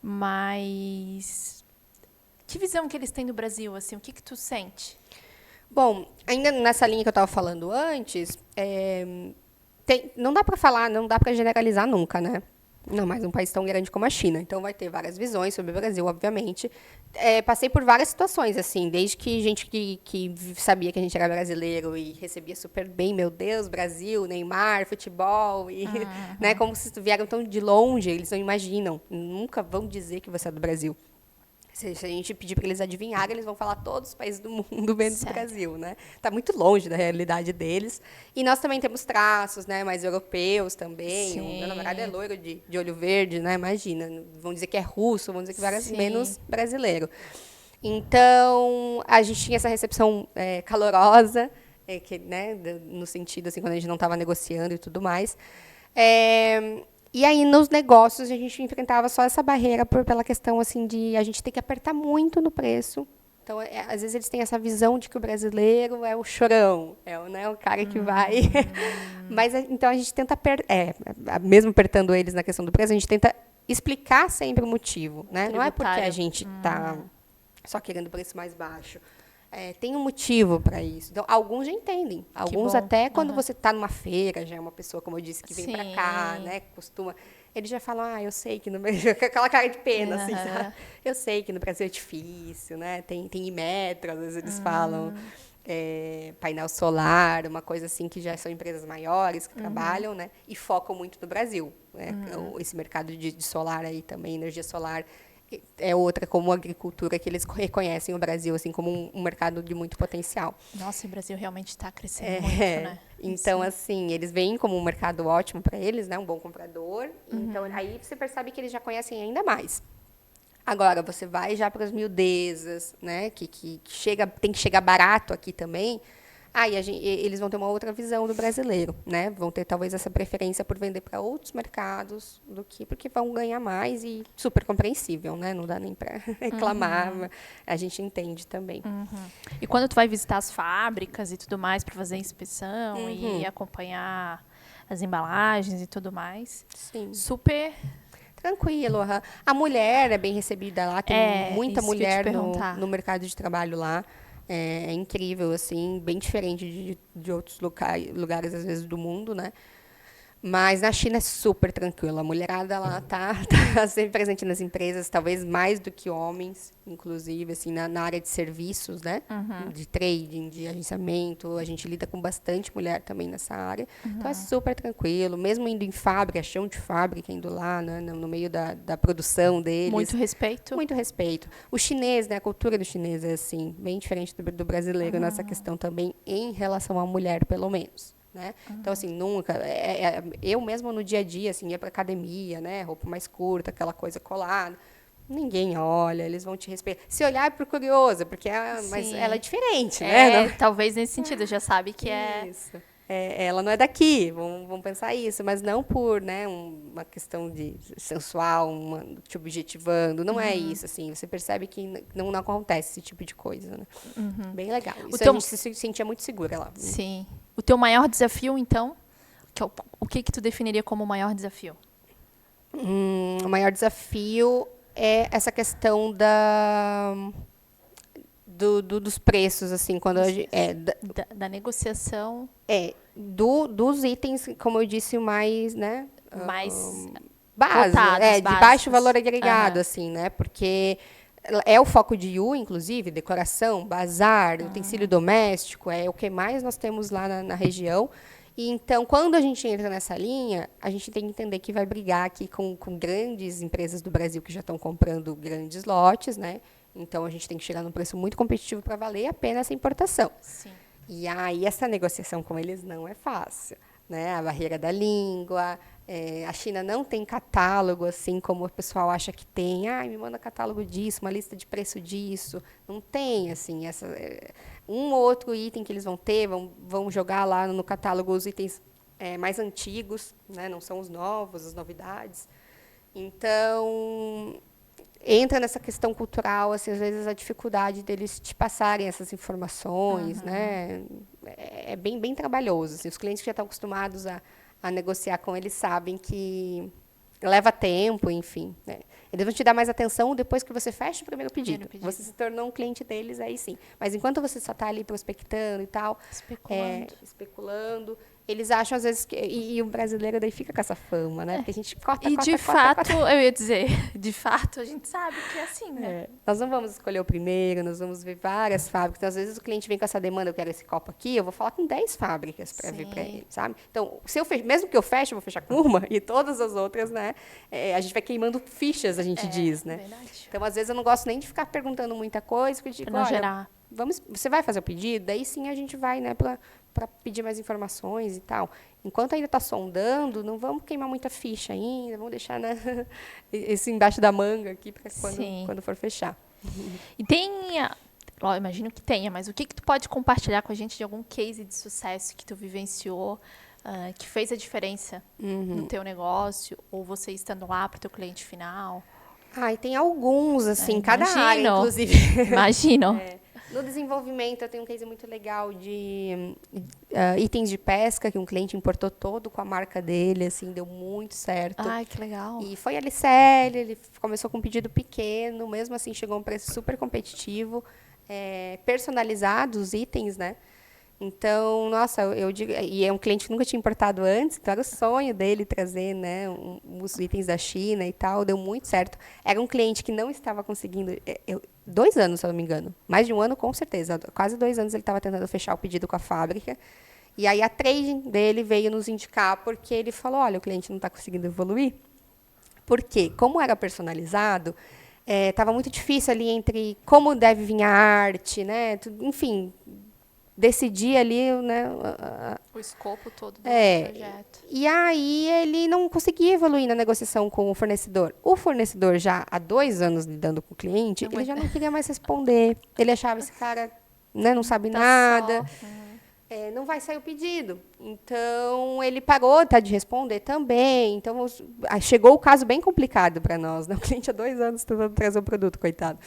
mas que visão que eles têm do Brasil, assim, o que tu sente? Bom, ainda nessa linha que eu estava falando antes, não dá para falar, não dá para generalizar nunca, né? Não, mas um país tão grande como a China. Então, vai ter várias visões sobre o Brasil, obviamente. Passei por várias situações, assim, desde que gente que sabia que a gente era brasileiro e recebia super bem, meu Deus, Brasil, Neymar, futebol, e, né, como se vieram tão de longe, eles não imaginam, nunca vão dizer que você é do Brasil. Se a gente pedir para eles adivinharem, eles vão falar todos os países do mundo menos o Brasil, né? Está muito longe da realidade deles. E nós também temos traços, né, mais europeus também. Sim. O meu namorado é loiro de olho verde, né? Imagina. Vão dizer que é russo, vão dizer que é menos brasileiro. Então, a gente tinha essa recepção calorosa, né, no sentido, assim, quando a gente não estava negociando e tudo mais. E aí, nos negócios, a gente enfrentava só essa barreira pela questão assim, de a gente ter que apertar muito no preço. Então, às vezes, eles têm essa visão de que o brasileiro é o chorão, né, o cara que vai... Mas, então, a gente tenta... mesmo apertando eles na questão do preço, a gente tenta explicar sempre o motivo. Né? Não é porque a gente está só querendo o preço mais baixo. Tem um motivo para isso. Então, alguns já entendem. Alguns até quando você está numa feira, já é uma pessoa, como eu disse, que vem para cá, né, costuma... Eles já falam, eu sei que no Brasil... Aquela cara de pena, assim, sabe? Eu sei que no Brasil é difícil, né? Tem Inmetro, às vezes eles falam... painel solar, uma coisa assim, que já são empresas maiores que trabalham, né? E focam muito no Brasil. Né? Esse mercado de solar aí também, energia solar... é outra como agricultura, que eles reconhecem o Brasil assim como um mercado de muito potencial. Nossa, o Brasil realmente está crescendo muito, né? Então, assim, eles veem como um mercado ótimo para eles, né? Um bom comprador. Então, aí você percebe que eles já conhecem ainda mais. Agora, você vai já para as miudezas, né? Que tem que chegar barato aqui também. Aí eles vão ter uma outra visão do brasileiro, né? Vão ter talvez essa preferência por vender para outros mercados porque vão ganhar mais e super compreensível, né? Não dá nem para reclamar, a gente entende também. E quando tu vai visitar as fábricas e tudo mais para fazer inspeção e acompanhar as embalagens e tudo mais, super tranquilo. A mulher é bem recebida lá, tem muita mulher no mercado de trabalho lá. É incrível, assim, bem diferente de outros lugares, às vezes, do mundo, né? Mas na China é super tranquilo. A mulherada lá tá sempre presente nas empresas, talvez mais do que homens, inclusive, assim, na área de serviços, né? De trading, de agenciamento. A gente lida com bastante mulher também nessa área. Então, é super tranquilo. Mesmo indo em fábrica, chão de fábrica, indo lá, né, no meio da produção deles. Muito respeito. Muito respeito. O chinês, né? A cultura do chinês é, assim, bem diferente do brasileiro nessa questão também, em relação à mulher, pelo menos. Né? Então, assim, nunca... eu mesmo, no dia a dia, assim, ia para academia, né? Roupa mais curta, aquela coisa colada. Ninguém olha, eles vão te respeitar. Se olhar é por curiosa, porque mas ela é diferente, né? Talvez nesse sentido, já sabe que Isso. Ela não é daqui, vamos pensar isso, mas não por, né, uma questão de sensual, te objetivando, não é isso, assim, você percebe que não acontece esse tipo de coisa, né? Bem legal. Isso a gente se sentia muito segura lá. Sim. O teu maior desafio, então, o que tu definiria como o maior desafio? O maior desafio é essa questão dos preços, assim, quando da negociação. Dos itens, como eu disse, mais, né? Mais base, de baixo valor agregado, assim, né? Porque é o foco de Yu, inclusive, decoração, bazar, utensílio doméstico, é o que mais nós temos lá na região. E, então, quando a gente entra nessa linha, a gente tem que entender que vai brigar aqui com grandes empresas do Brasil que já estão comprando grandes lotes, né? Então, a gente tem que chegar num preço muito competitivo para valer a pena essa importação. Sim. E aí, essa negociação com eles não é fácil. Né? A barreira da língua, a China não tem catálogo, assim como o pessoal acha que tem. Me manda catálogo disso, uma lista de preço disso. Não tem, assim, um ou outro item que eles vão ter, vão jogar lá no catálogo os itens mais antigos, né? Não são os novos, as novidades. Então, entra nessa questão cultural, assim, às vezes a dificuldade deles te passarem essas informações, né? É bem, bem trabalhoso. Assim, os clientes que já estão acostumados a negociar com eles sabem que leva tempo, enfim. Né? Eles vão te dar mais atenção depois que você fecha o primeiro pedido. Você se tornou um cliente deles, aí sim. Mas enquanto você só está ali prospectando e tal, especulando, eles acham, às vezes, e o brasileiro daí fica com essa fama, né? Porque a gente corta, E corta, de corta, fato, corta. eu ia dizer, de fato, a gente sabe que é assim, né? Nós não vamos escolher o primeiro, nós vamos ver várias fábricas. Então, às vezes o cliente vem com essa demanda, eu quero esse copo aqui, eu vou falar com 10 fábricas para vir para ele, sabe? Então, se eu mesmo que eu feche, eu vou fechar com uma e todas as outras, né? A gente vai queimando fichas, a gente diz, né? Verdade. Então, às vezes eu não gosto nem de ficar perguntando muita coisa, porque eu digo, Pra não olha, gerar. você vai fazer o pedido? Daí sim a gente vai, né, para pedir mais informações e tal. Enquanto ainda está sondando, não vamos queimar muita ficha ainda, vamos deixar, né, isso embaixo da manga aqui para quando for fechar. E tem, ó, imagino que tenha, mas o que tu pode compartilhar com a gente de algum case de sucesso que tu vivenciou, que fez a diferença no teu negócio, ou você estando lá para o teu cliente final? E tem alguns, assim, cada imagino. área, inclusive. Imagino. No desenvolvimento, eu tenho um case muito legal de itens de pesca, que um cliente importou todo com a marca dele, assim, deu muito certo. Ai, que legal. E foi LCL, ele começou com um pedido pequeno, mesmo assim chegou a um preço super competitivo, personalizados os itens, né? Então, nossa, eu digo, e é um cliente que nunca tinha importado antes, então era o sonho dele trazer, né, os itens da China e tal, deu muito certo. Era um cliente que não estava conseguindo, 2 anos, se eu não me engano, mais de um ano com certeza, quase 2 anos ele estava tentando fechar o pedido com a fábrica, e aí a trading dele veio nos indicar, porque ele falou, olha, o cliente não está conseguindo evoluir, porque como era personalizado, estava muito difícil ali entre como deve vir a arte, né, enfim, decidir ali, né, o escopo todo do projeto. E aí ele não conseguia evoluir na negociação com o fornecedor. O fornecedor já há 2 anos lidando com o cliente, ele já não queria mais responder. Ele achava esse cara, né, não sabe nada. Não vai sair o pedido. Então, ele parou de responder também. Então, chegou o caso bem complicado para nós, né? O cliente há 2 anos tentando trazer o produto, coitado.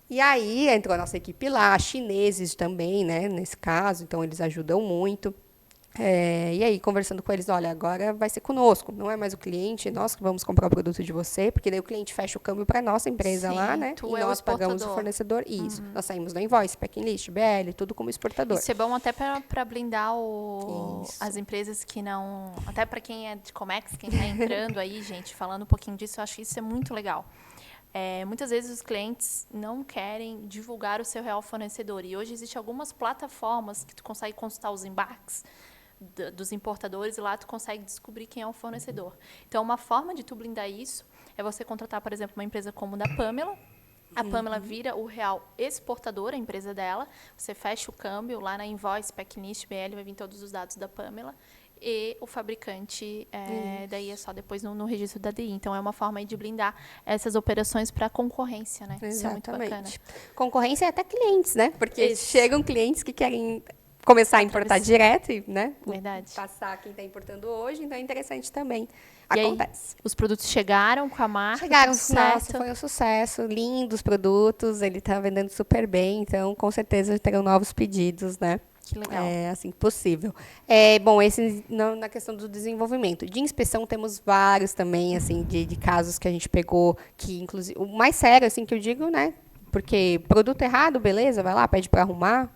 E aí entrou a nossa equipe lá, chineses também, né, nesse caso, então eles ajudam muito. E aí, conversando com eles, olha, agora vai ser conosco, não é mais o cliente, nós que vamos comprar o produto de você, porque daí o cliente fecha o câmbio para a nossa empresa lá, né? E nós pagamos o fornecedor. Isso. Nós saímos no invoice, packing list, BL, tudo como exportador. Isso é bom até para blindar as empresas que não... Até para quem é de Comex, quem está entrando aí, gente, falando um pouquinho disso, eu acho que isso é muito legal. Muitas vezes os clientes não querem divulgar o seu real fornecedor. E hoje existem algumas plataformas que tu consegue consultar os embarques dos importadores e lá tu consegue descobrir quem é o fornecedor. Então, uma forma de tu blindar isso é você contratar, por exemplo, uma empresa como a da Pamela. A Pamela vira o real exportador, a empresa dela. Você fecha o câmbio, lá na invoice, packing list, BL, vai vir todos os dados da Pamela. E o fabricante, daí é só depois no registro da DI. Então, é uma forma aí de blindar essas operações para a concorrência, né? Exatamente. Isso é muito bacana. Concorrência é até clientes, né? Porque chegam clientes que querem começar a importar direto e, né? Verdade. Passar quem está importando hoje, então é interessante também. E Acontece. Aí, os produtos chegaram com a marca? Chegaram, nossa, foi um sucesso. Lindos produtos, ele está vendendo super bem, então com certeza terão novos pedidos, né? Que legal. Assim que possível. Bom, esse na questão do desenvolvimento. De inspeção, temos vários também, assim, de casos que a gente pegou, que, inclusive, o mais sério, assim, que eu digo, né? Porque produto errado, beleza, vai lá, pede para arrumar,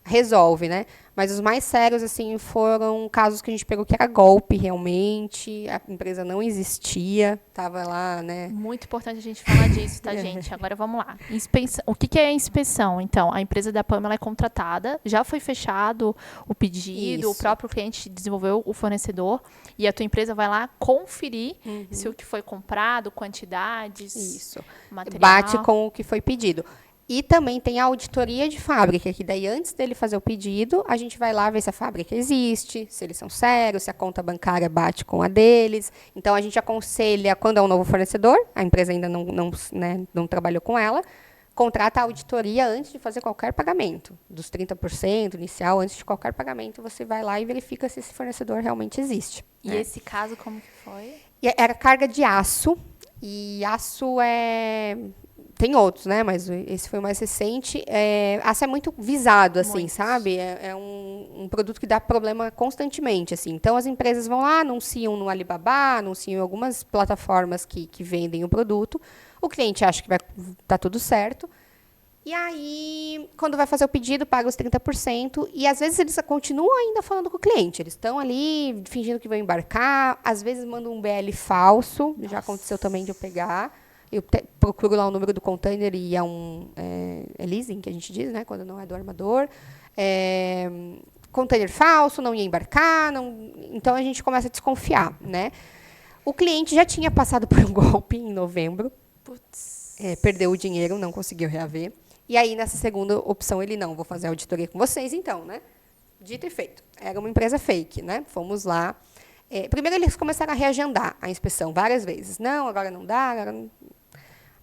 resolve, né? Mas os mais sérios, assim, foram casos que a gente pegou que era golpe, realmente, a empresa não existia, estava lá, né? Muito importante a gente falar disso, tá, gente? Agora vamos lá. O que é a inspeção? Então, a empresa da Pamela é contratada, já foi fechado o pedido, o próprio cliente desenvolveu o fornecedor, e a tua empresa vai lá conferir se o que foi comprado, quantidades, material. Bate com o que foi pedido. E também tem a auditoria de fábrica, que daí antes dele fazer o pedido, a gente vai lá ver se a fábrica existe, se eles são sérios, se a conta bancária bate com a deles. Então, a gente aconselha, quando é um novo fornecedor, a empresa ainda não trabalhou com ela, contrata a auditoria antes de fazer qualquer pagamento. Dos 30% inicial, antes de qualquer pagamento, você vai lá e verifica se esse fornecedor realmente existe. E esse caso, como que foi? Era carga de aço, e aço tem outros, né? Mas esse foi o mais recente. Aço é muito visado, assim, muito. Sabe? É um produto que dá problema constantemente, assim. Então, as empresas vão lá, anunciam no Alibaba, anunciam em algumas plataformas que vendem o produto. O cliente acha que vai estar tudo certo. E aí, quando vai fazer o pedido, paga os 30%. E, às vezes, eles continuam ainda falando com o cliente. Eles estão ali, fingindo que vão embarcar. Às vezes, mandam um BL falso. Já aconteceu também de eu pegar. Eu procuro lá o número do container e é leasing, que a gente diz, né? Quando não é do armador. Container falso, não ia embarcar. Então, a gente começa a desconfiar, né? O cliente já tinha passado por um golpe em novembro. Putz. Perdeu o dinheiro, não conseguiu reaver. E aí, nessa segunda opção, ele não, vou fazer a auditoria com vocês, então, né? Dito e feito. Era uma empresa fake, né? Fomos lá. Primeiro, eles começaram a reagendar a inspeção várias vezes. Não, agora não dá. Agora não...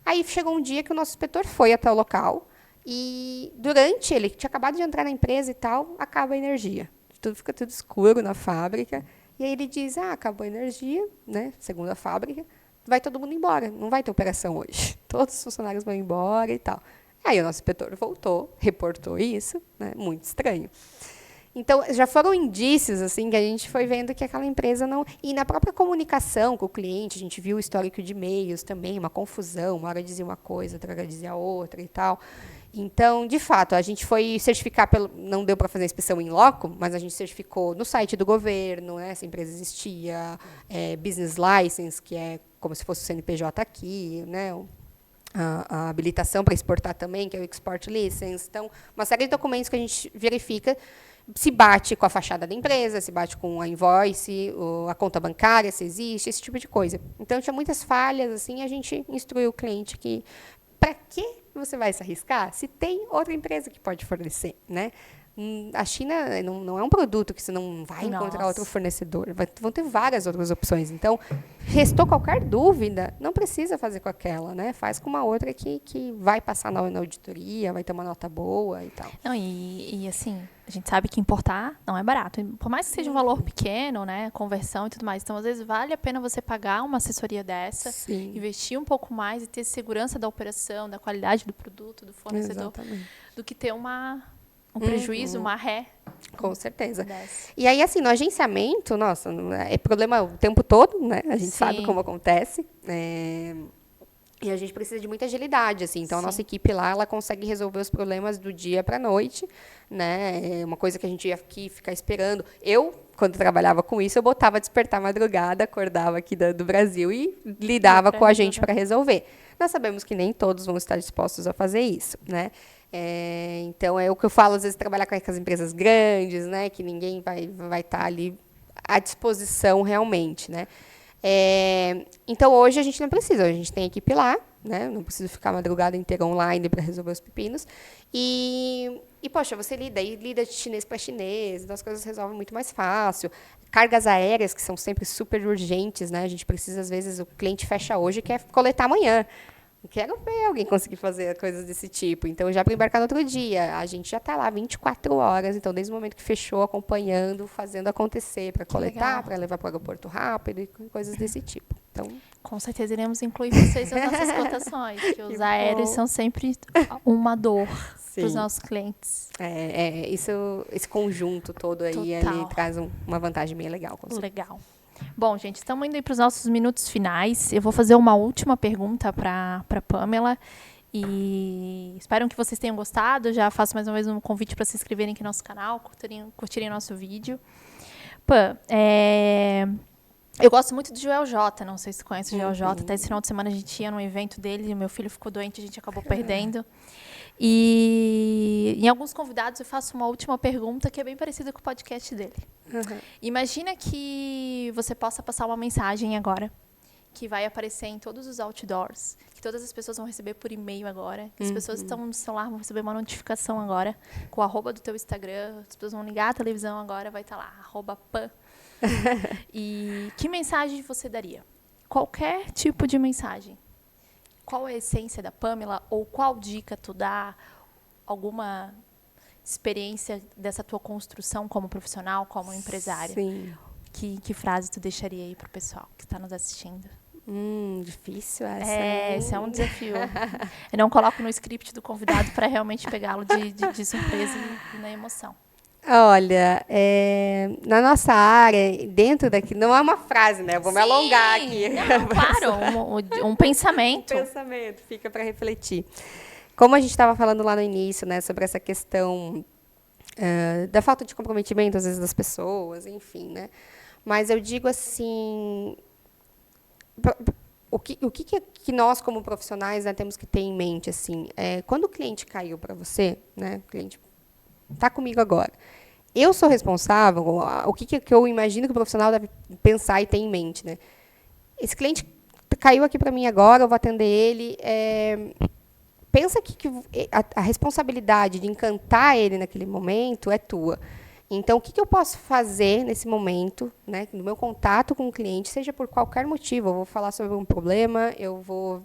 Aí, chegou um dia que o nosso inspetor foi até o local e, durante ele, que tinha acabado de entrar na empresa e tal, acaba a energia. Fica tudo escuro na fábrica. E aí, ele diz, acabou a energia, né? Segundo a fábrica, vai todo mundo embora. Não vai ter operação hoje. Todos os funcionários vão embora e tal. Aí o nosso inspetor voltou, reportou isso, né? Muito estranho. Então, já foram indícios assim que a gente foi vendo que aquela empresa não... E na própria comunicação com o cliente, a gente viu o histórico de e-mails também, uma confusão, uma hora dizia uma coisa, outra hora dizia outra e tal. Então, de fato, a gente foi certificar, não deu para fazer a inspeção em loco, mas a gente certificou no site do governo, né, essa empresa existia, business license, que é como se fosse o CNPJ aqui, né, a habilitação para exportar também, que é o Export License. Então, uma série de documentos que a gente verifica se bate com a fachada da empresa, se bate com a invoice, a conta bancária, se existe, esse tipo de coisa. Então, tinha muitas falhas, assim, a gente instruiu o cliente que para que você vai se arriscar se tem outra empresa que pode fornecer, né? A China não é um produto que você não vai encontrar outro fornecedor. Vão ter várias outras opções. Então, restou qualquer dúvida, não precisa fazer com aquela, né? Faz com uma outra que vai passar na auditoria, vai ter uma nota boa e tal. Não, e assim, a gente sabe que importar não é barato. Por mais que seja um valor pequeno, né? Conversão e tudo mais. Então, às vezes, vale a pena você pagar uma assessoria dessa, Sim. Investir um pouco mais e ter segurança da operação, da qualidade do produto, do fornecedor, exatamente, do que ter um prejuízo, uma ré. Com certeza. Dessa. E aí, assim, no agenciamento, nossa, é problema o tempo todo, né? A gente sabe como acontece. E a gente precisa de muita agilidade, assim. Então, a nossa equipe lá, ela consegue resolver os problemas do dia para a noite, né? É uma coisa que a gente ia aqui ficar esperando. Eu, quando trabalhava com isso, eu botava despertar madrugada, acordava aqui do Brasil e lidava com a gente para resolver. Nós sabemos que nem todos vão estar dispostos a fazer isso, né? Então, é o que eu falo, às vezes, trabalhar com as empresas grandes, né? Que ninguém vai estar ali à disposição realmente, né? Então, hoje, a gente não precisa. Hoje, a gente tem a equipe lá, né? Não precisa ficar a madrugada inteira online para resolver os pepinos. E, poxa, você lida de chinês para chinês, então as coisas resolvem muito mais fácil. Cargas aéreas, que são sempre super urgentes, né? A gente precisa, às vezes, o cliente fecha hoje e quer coletar amanhã. Quero ver alguém conseguir fazer coisas desse tipo. Então, já para embarcar no outro dia, a gente já está lá 24 horas. Então, desde o momento que fechou, acompanhando, fazendo acontecer para coletar, para levar para o aeroporto rápido e coisas desse tipo. Então, com certeza iremos incluir vocês nas nossas cotações, que os aéreos são sempre uma dor para os nossos clientes. Esse conjunto todo aí ele traz uma vantagem bem legal. Legal. Bom, gente, estamos indo para os nossos minutos finais. Eu vou fazer uma última pergunta para a Pamela. E espero que vocês tenham gostado. Já faço mais uma vez um convite para se inscreverem aqui no nosso canal, curtirem nosso vídeo. Pam, eu gosto muito do Joel J. Não sei se você conhece o Joel J. Até esse final de semana a gente ia num evento dele. Meu filho ficou doente, a gente acabou perdendo. E em alguns convidados eu faço uma última pergunta que é bem parecida com o podcast dele. Imagina que você possa passar uma mensagem agora que vai aparecer em todos os outdoors, que todas as pessoas vão receber por e-mail agora, que as pessoas que estão no celular vão receber uma notificação agora com o @ do teu Instagram, as pessoas vão ligar a televisão agora, vai estar lá, @pan. E que mensagem você daria? Qualquer tipo de mensagem. Qual é a essência da Pamela? Ou qual dica tu dá? Alguma experiência dessa tua construção como profissional, como empresária? Sim. Que frase tu deixaria aí para o pessoal que está nos assistindo? Difícil essa. Esse é um desafio. Eu não coloco no script do convidado para realmente pegá-lo de surpresa e na emoção. Olha, na nossa área, dentro daqui, não é uma frase, né? Eu vou me alongar aqui. Não, claro, um pensamento. Um pensamento, fica para refletir. como a gente estava falando lá no início, né, sobre essa questão da falta de comprometimento, às vezes, das pessoas, enfim, né? Mas eu digo assim, o que nós, como profissionais, né, temos que ter em mente, assim, quando o cliente caiu para você, né, o cliente está comigo agora, eu sou responsável, o que eu imagino que o profissional deve pensar e ter em mente, né? Esse cliente caiu aqui para mim agora, eu vou atender ele. Pensa que a responsabilidade de encantar ele naquele momento é tua. Então, o que eu posso fazer nesse momento, né, no meu contato com o cliente, seja por qualquer motivo? Eu vou falar sobre um problema, eu vou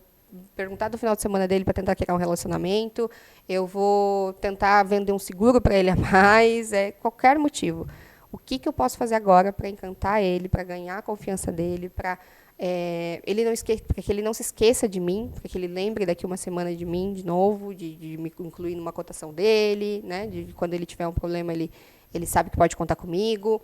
perguntar do final de semana dele para tentar criar um relacionamento, eu vou tentar vender um seguro para ele a mais, qualquer motivo. O que eu posso fazer agora para encantar ele, para ganhar a confiança dele, para que ele não se esqueça de mim, para que ele lembre daqui uma semana de mim de novo, de me incluir numa cotação dele, né, de quando ele tiver um problema, ele sabe que pode contar comigo.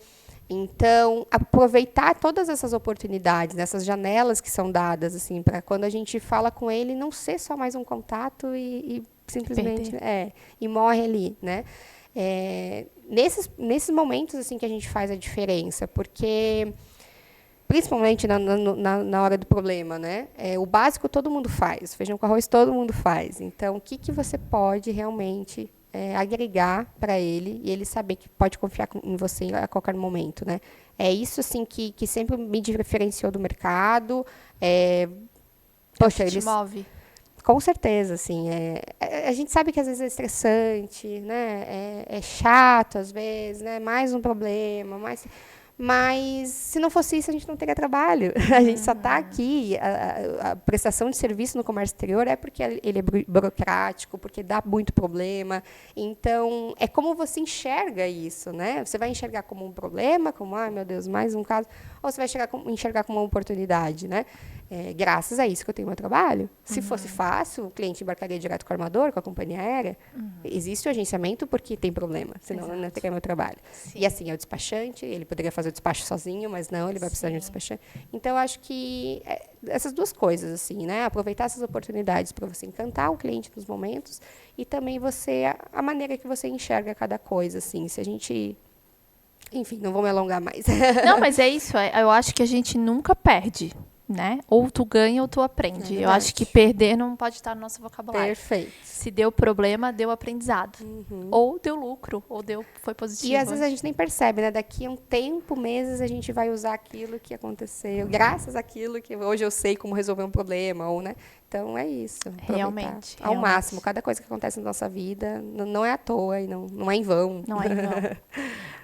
Então, aproveitar todas essas oportunidades, essas janelas que são dadas, assim, para quando a gente fala com ele, não ser só mais um contato e simplesmente e morre ali, né? Nesses momentos assim que a gente faz a diferença, porque principalmente na hora do problema, né? O básico todo mundo faz, feijão com arroz todo mundo faz. Então, o que você pode realmente agregar para ele e ele saber que pode confiar em você a qualquer momento, né? É isso assim que sempre me diferenciou do mercado. Poxa, eles move. Com certeza, assim, a gente sabe que às vezes é estressante, né? É chato às vezes, né? Mais um problema, mas se não fosse isso, a gente não teria trabalho. A gente só está aqui. A prestação de serviço no comércio exterior é porque ele é burocrático, porque dá muito problema. Então, é como você enxerga isso, né? Você vai enxergar como um problema, como, ai, meu Deus, mais um caso, ou você vai enxergar como uma oportunidade, né? Graças a isso que eu tenho meu trabalho. Se fosse fácil, o cliente embarcaria direto com o armador, com a companhia aérea. Existe o agenciamento porque tem problema, senão eu não teria meu trabalho. Sim. E assim, é o despachante, ele poderia fazer o despacho sozinho, mas não, ele vai precisar de um despachante. Então, eu acho que essas duas coisas, assim, né? Aproveitar essas oportunidades para você encantar o cliente nos momentos e também a maneira que você enxerga cada coisa, assim. Se a gente... Enfim, não vou me alongar mais. Não, mas é isso. Eu acho que a gente nunca perde, né? Ou tu ganha ou tu aprende. Eu acho que perder não pode estar no nosso vocabulário. Perfeito. Se deu problema, deu aprendizado. Ou deu lucro, ou foi positivo. E às vezes a gente nem percebe, né? Daqui a um tempo, meses, a gente vai usar aquilo que aconteceu, graças àquilo que hoje eu sei como resolver um problema, ou, né? Então, é isso. Realmente. Ao máximo. Cada coisa que acontece na nossa vida não é à toa e não é em vão. Não é em vão.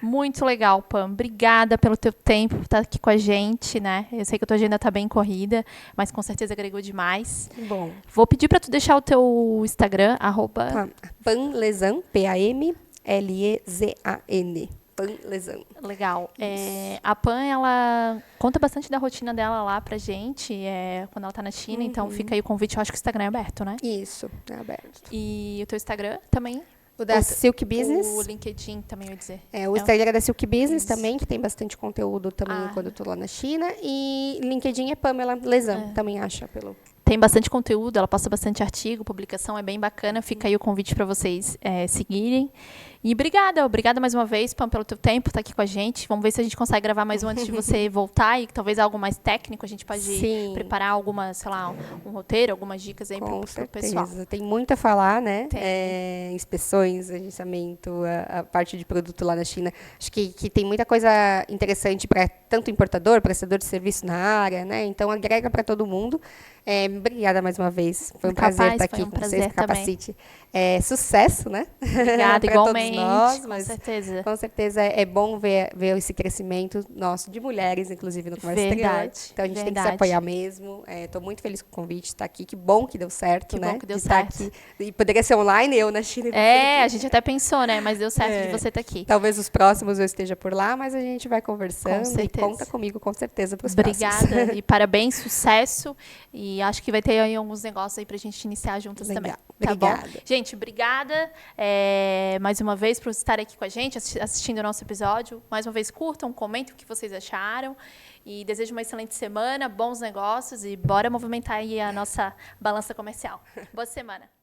Muito legal, Pam. Obrigada pelo teu tempo, por estar aqui com a gente, né? Eu sei que a tua agenda está bem corrida, mas com certeza agregou demais. Bom. Vou pedir para tu deixar o teu Instagram, @panlezan, Pamlezan. Panlezan. Legal. A Pam, ela conta bastante da rotina dela lá pra gente, quando ela tá na China, então fica aí o convite. Eu acho que o Instagram é aberto, né? Isso, é aberto. E o teu Instagram também? O da Silk Business. O LinkedIn também, eu ia dizer. O Instagram é da Silk Business também, que tem bastante conteúdo também quando eu tô lá na China. E LinkedIn é Pamela Lezan, também acha pelo... Tem bastante conteúdo, ela posta bastante artigo, publicação, é bem bacana. Fica aí o convite para vocês seguirem. E obrigada mais uma vez, Pam, pelo teu tempo, tá aqui com a gente. Vamos ver se a gente consegue gravar mais um antes de você voltar e talvez algo mais técnico. A gente pode preparar alguma, sei lá, um roteiro, algumas dicas aí para o pessoal. Tem muito a falar, né? Inspeções, agenciamento, a parte de produto lá na China. Acho que tem muita coisa interessante para tanto importador, prestador de serviço na área, né? Então, agrega para todo mundo. Obrigada mais uma vez. Foi um prazer estar aqui com vocês. Capacite. Sucesso, né? Obrigada, igualmente. Nós, com certeza. Com certeza é bom ver esse crescimento nosso de mulheres, inclusive, no comércio exterior. Então, a gente tem que se apoiar mesmo. Estou muito feliz com o convite de estar aqui. Que bom que deu certo, né? Que bom que deu certo. Aqui. E poderia ser online, eu na China. A gente até pensou, né? Mas deu certo de você estar aqui. Talvez os próximos eu esteja por lá, mas a gente vai conversando e conta comigo, com certeza, para os próximos. Obrigada e parabéns, sucesso. E acho que vai ter aí alguns negócios aí para a gente iniciar juntas também. Tá bom? Gente, obrigada mais uma vez por estar aqui com a gente, assistindo o nosso episódio. Mais uma vez, curtam, comentem o que vocês acharam. E desejo uma excelente semana, bons negócios e bora movimentar aí a nossa balança comercial. Boa semana.